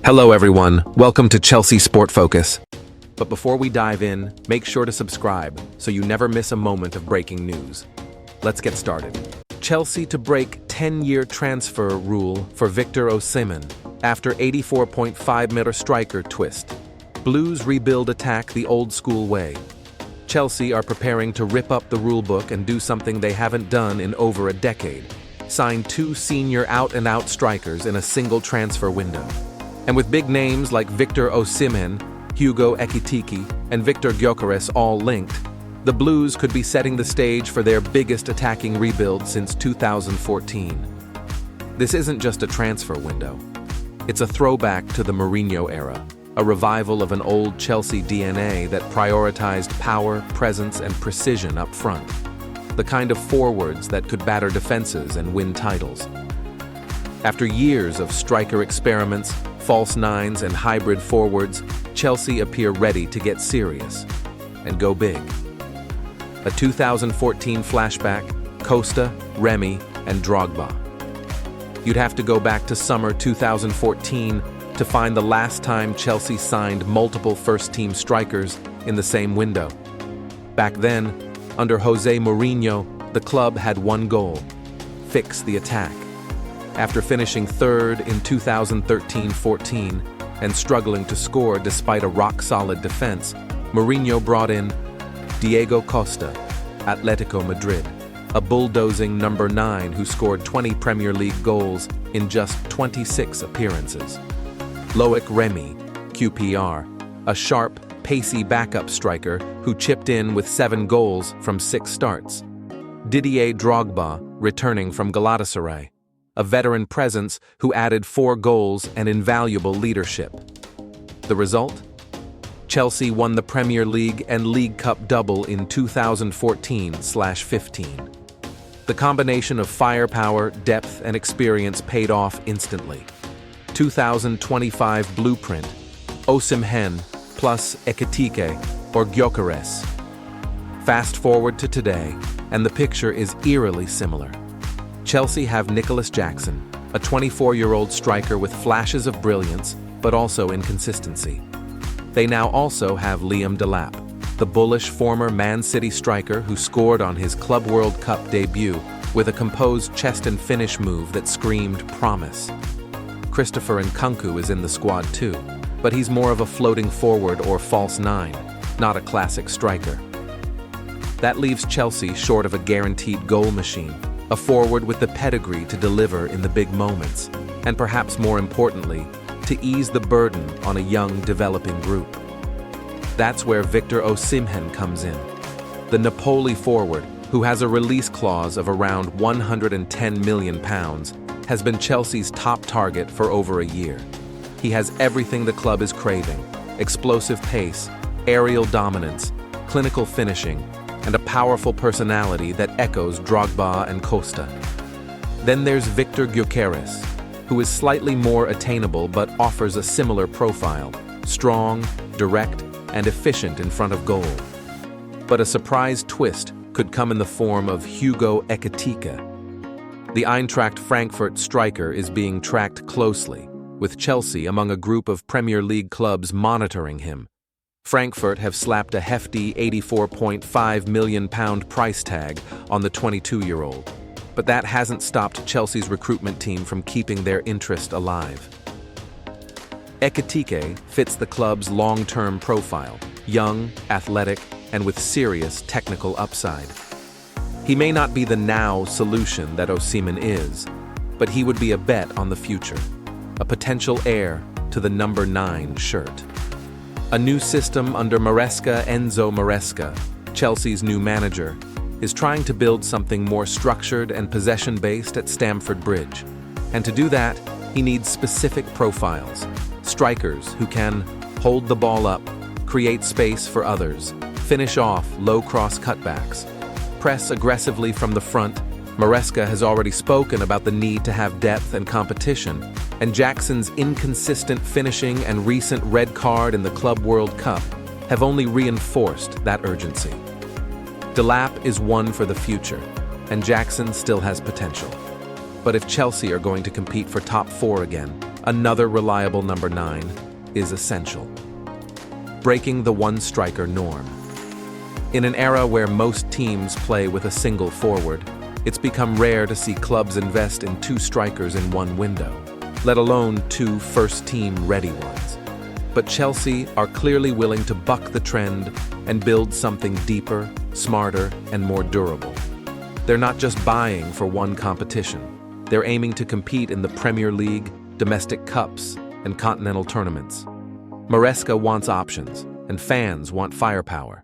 Hello everyone, welcome to Chelsea Sport Focus. But before we dive in, make sure to subscribe so you never miss a moment of breaking news. Let's get started. Chelsea to break 10-year transfer rule for Victor Osimhen after 84.5-meter striker twist. Blues rebuild attack the old-school way. Chelsea are preparing to rip up the rulebook and do something they haven't done in over a decade. Sign 2 senior out-and-out strikers in a single transfer window. And with big names like Victor Osimhen, Hugo Ekitike, and Victor Gyökeres all linked, the Blues could be setting the stage for their biggest attacking rebuild since 2014. This isn't just a transfer window. It's a throwback to the Mourinho era, a revival of an old Chelsea DNA that prioritized power, presence, and precision up front. The kind of forwards that could batter defenses and win titles. After years of striker experiments, false nines, and hybrid forwards, Chelsea appear ready to get serious and go big. A 2014 flashback, Costa, Remy, and Drogba. You'd have to go back to summer 2014 to find the last time Chelsea signed multiple first-team strikers in the same window. Back then, under Jose Mourinho, the club had one goal: fix the attack. After finishing third in 2013-14 and struggling to score despite a rock-solid defense, Mourinho brought in Diego Costa, Atletico Madrid, a bulldozing number 9 who scored 20 Premier League goals in just 26 appearances. Loic Remy, QPR, a sharp, pacey backup striker who chipped in with 7 goals from 6 starts. Didier Drogba, returning from Galatasaray, a veteran presence who added 4 goals and invaluable leadership. The result? Chelsea won the Premier League and League Cup double in 2014-15. The combination of firepower, depth, and experience paid off instantly. 2025 blueprint: Osimhen plus Ekitike or Gyökeres. Fast forward to today, and the picture is eerily similar. Chelsea have Nicholas Jackson, a 24-year-old striker with flashes of brilliance, but also inconsistency. They now also have Liam Delap, the bullish former Man City striker who scored on his Club World Cup debut with a composed chest and finish move that screamed promise. Christopher Nkunku is in the squad too, but he's more of a floating forward or false 9, not a classic striker. That leaves Chelsea short of a guaranteed goal machine, a forward with the pedigree to deliver in the big moments, and perhaps more importantly, to ease the burden on a young, developing group. That's where Victor Osimhen comes in. The Napoli forward, who has a release clause of around £110 million, has been Chelsea's top target for over a year. He has everything the club is craving: explosive pace, aerial dominance, clinical finishing, and a powerful personality that echoes Drogba and Costa. Then there's Victor Gyökeres, who is slightly more attainable but offers a similar profile: strong, direct, and efficient in front of goal. But a surprise twist could come in the form of Hugo Ekitike. The Eintracht Frankfurt striker is being tracked closely, with Chelsea among a group of Premier League clubs monitoring him. Frankfurt have slapped a hefty £84.5 million price tag on the 22-year-old, but that hasn't stopped Chelsea's recruitment team from keeping their interest alive. Ekitike fits the club's long-term profile: young, athletic, and with serious technical upside. He may not be the now solution that Osimhen is, but he would be a bet on the future, a potential heir to the number 9 shirt. A new system under Enzo Marresca, Chelsea's new manager, is trying to build something more structured and possession-based at Stamford Bridge. And to do that, he needs specific profiles: strikers who can hold the ball up, create space for others, finish off low cross cutbacks, press aggressively from the front. Marresca has already spoken about the need to have depth and competition, and Jackson's inconsistent finishing and recent red card in the Club World Cup have only reinforced that urgency. Delap is one for the future, and Jackson still has potential. But if Chelsea are going to compete for top 4 again, Another reliable number 9 is essential. Breaking the one-striker norm. In an era where most teams play with a single forward, it's become rare to see clubs invest in 2 strikers in one window, let alone 2 first-team ready ones. But Chelsea are clearly willing to buck the trend and build something deeper, smarter, and more durable. They're not just buying for one competition. They're aiming to compete in the Premier League, domestic cups, and continental tournaments. Marresca wants options, and fans want firepower.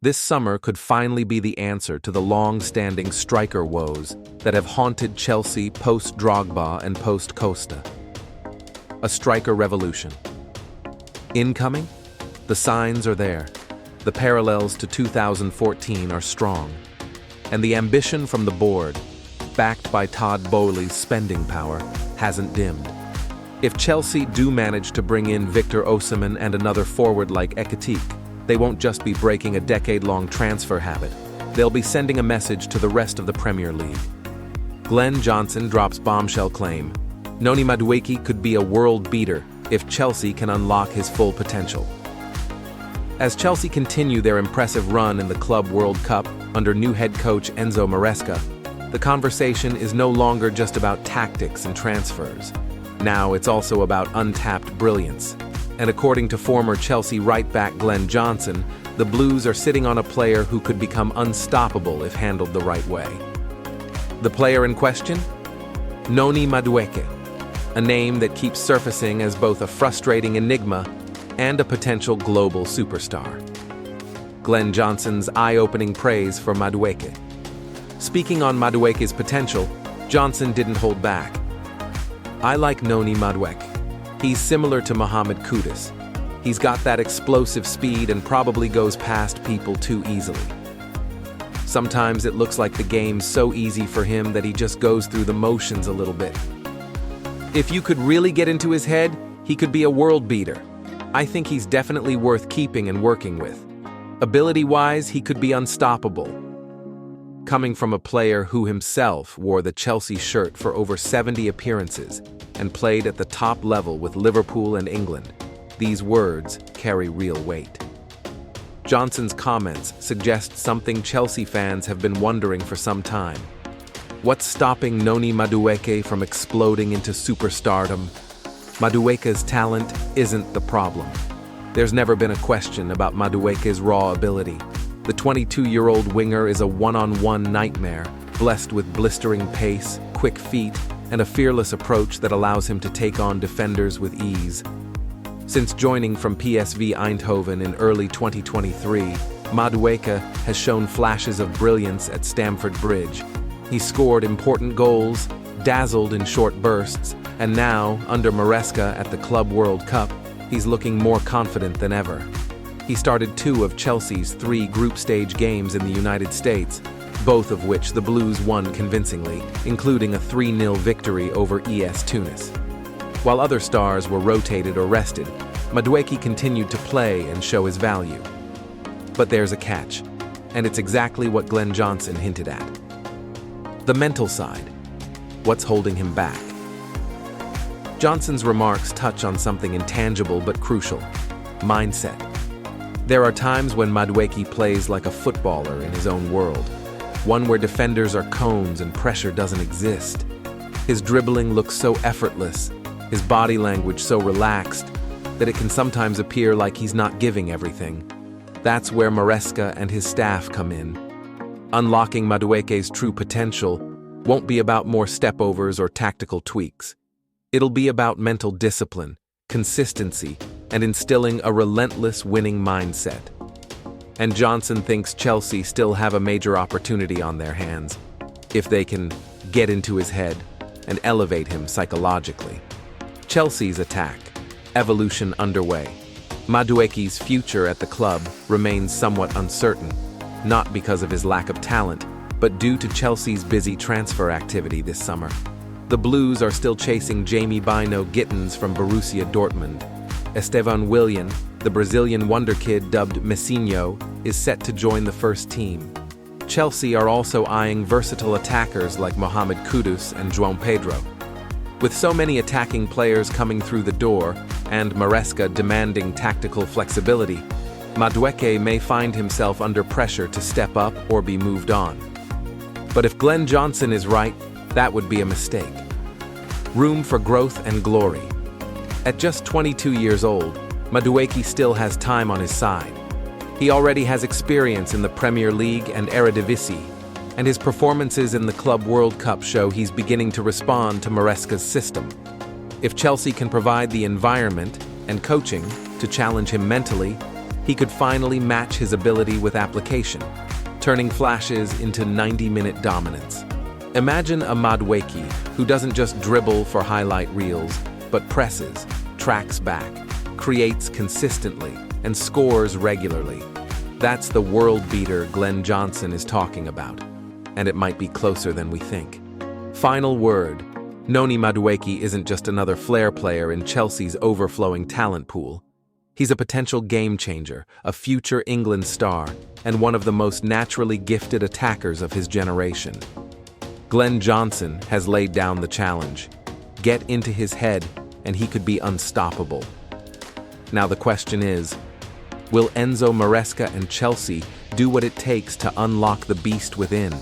This summer could finally be the answer to the long-standing striker woes that have haunted Chelsea post-Drogba and post-Costa. A striker revolution. Incoming? The signs are there. The parallels to 2014 are strong. And the ambition from the board, backed by Todd Boehly's spending power, hasn't dimmed. If Chelsea do manage to bring in Victor Osimhen and another forward like Ekitike, they won't just be breaking a decade-long transfer habit. They'll be sending a message to the rest of the Premier League. Glenn Johnson drops bombshell claim. Noni Madueke could be a world beater if Chelsea can unlock his full potential. As Chelsea continue their impressive run in the Club World Cup under new head coach Enzo Marresca, the conversation is no longer just about tactics and transfers. Now it's also about untapped brilliance. And according to former Chelsea right-back Glenn Johnson, the Blues are sitting on a player who could become unstoppable if handled the right way. The player in question? Noni Madueke, a name that keeps surfacing as both a frustrating enigma and a potential global superstar. Glenn Johnson's eye-opening praise for Madueke. Speaking on Madueke's potential, Johnson didn't hold back. I like Noni Madueke. He's similar to Mohamed Kudus. He's got that explosive speed and probably goes past people too easily. Sometimes it looks like the game's so easy for him that he just goes through the motions a little bit. If you could really get into his head, he could be a world beater. I think he's definitely worth keeping and working with. Ability-wise, he could be unstoppable. Coming from a player who himself wore the Chelsea shirt for over 70 appearances and played at the top level with Liverpool and England, these words carry real weight. Johnson's comments suggest something Chelsea fans have been wondering for some time. What's stopping Noni Madueke from exploding into superstardom? Madueke's talent isn't the problem. There's never been a question about Madueke's raw ability. The 22-year-old winger is a one-on-one nightmare, blessed with blistering pace, quick feet, and a fearless approach that allows him to take on defenders with ease. Since joining from PSV Eindhoven in early 2023, Madueke has shown flashes of brilliance at Stamford Bridge. He scored important goals, dazzled in short bursts, and now, under Marresca at the Club World Cup, he's looking more confident than ever. He started 2 of Chelsea's 3 group stage games in the United States, both of which the Blues won convincingly, including a 3-0 victory over ES Tunis. While other stars were rotated or rested, Madueke continued to play and show his value. But there's a catch, and it's exactly what Glenn Johnson hinted at. The mental side. What's holding him back? Johnson's remarks touch on something intangible but crucial: mindset. There are times when Madueke plays like a footballer in his own world, one where defenders are cones and pressure doesn't exist. His dribbling looks so effortless, his body language so relaxed, that it can sometimes appear like he's not giving everything. That's where Marresca and his staff come in. Unlocking Madueke's true potential won't be about more stepovers or tactical tweaks. It'll be about mental discipline, consistency, and instilling a relentless winning mindset. And Johnson thinks Chelsea still have a major opportunity on their hands, if they can get into his head and elevate him psychologically. Chelsea's attack, evolution underway. Madueke's future at the club remains somewhat uncertain, not because of his lack of talent, but due to Chelsea's busy transfer activity this summer. The Blues are still chasing Jamie Bino Gittins from Borussia Dortmund. Estevan Willian, the Brazilian wonder kid dubbed Messinho, is set to join the first team. Chelsea are also eyeing versatile attackers like Mohamed Kudus and João Pedro. With so many attacking players coming through the door and Marresca demanding tactical flexibility, Madueke may find himself under pressure to step up or be moved on. But if Glenn Johnson is right, that would be a mistake. Room for growth and glory. At just 22 years old, Madueke still has time on his side. He already has experience in the Premier League and Eredivisie, and his performances in the Club World Cup show he's beginning to respond to Maresca's system. If Chelsea can provide the environment and coaching to challenge him mentally, he could finally match his ability with application, turning flashes into 90-minute dominance. Imagine a Madueke who doesn't just dribble for highlight reels, but presses, tracks back, creates consistently, and scores regularly. That's the world beater Glenn Johnson is talking about, and it might be closer than we think. Final word, Noni Madueke isn't just another flair player in Chelsea's overflowing talent pool. He's a potential game changer, a future England star, and one of the most naturally gifted attackers of his generation. Glenn Johnson has laid down the challenge. Get into his head, and he could be unstoppable. Now the question is, will Enzo Marresca and Chelsea do what it takes to unlock the beast within?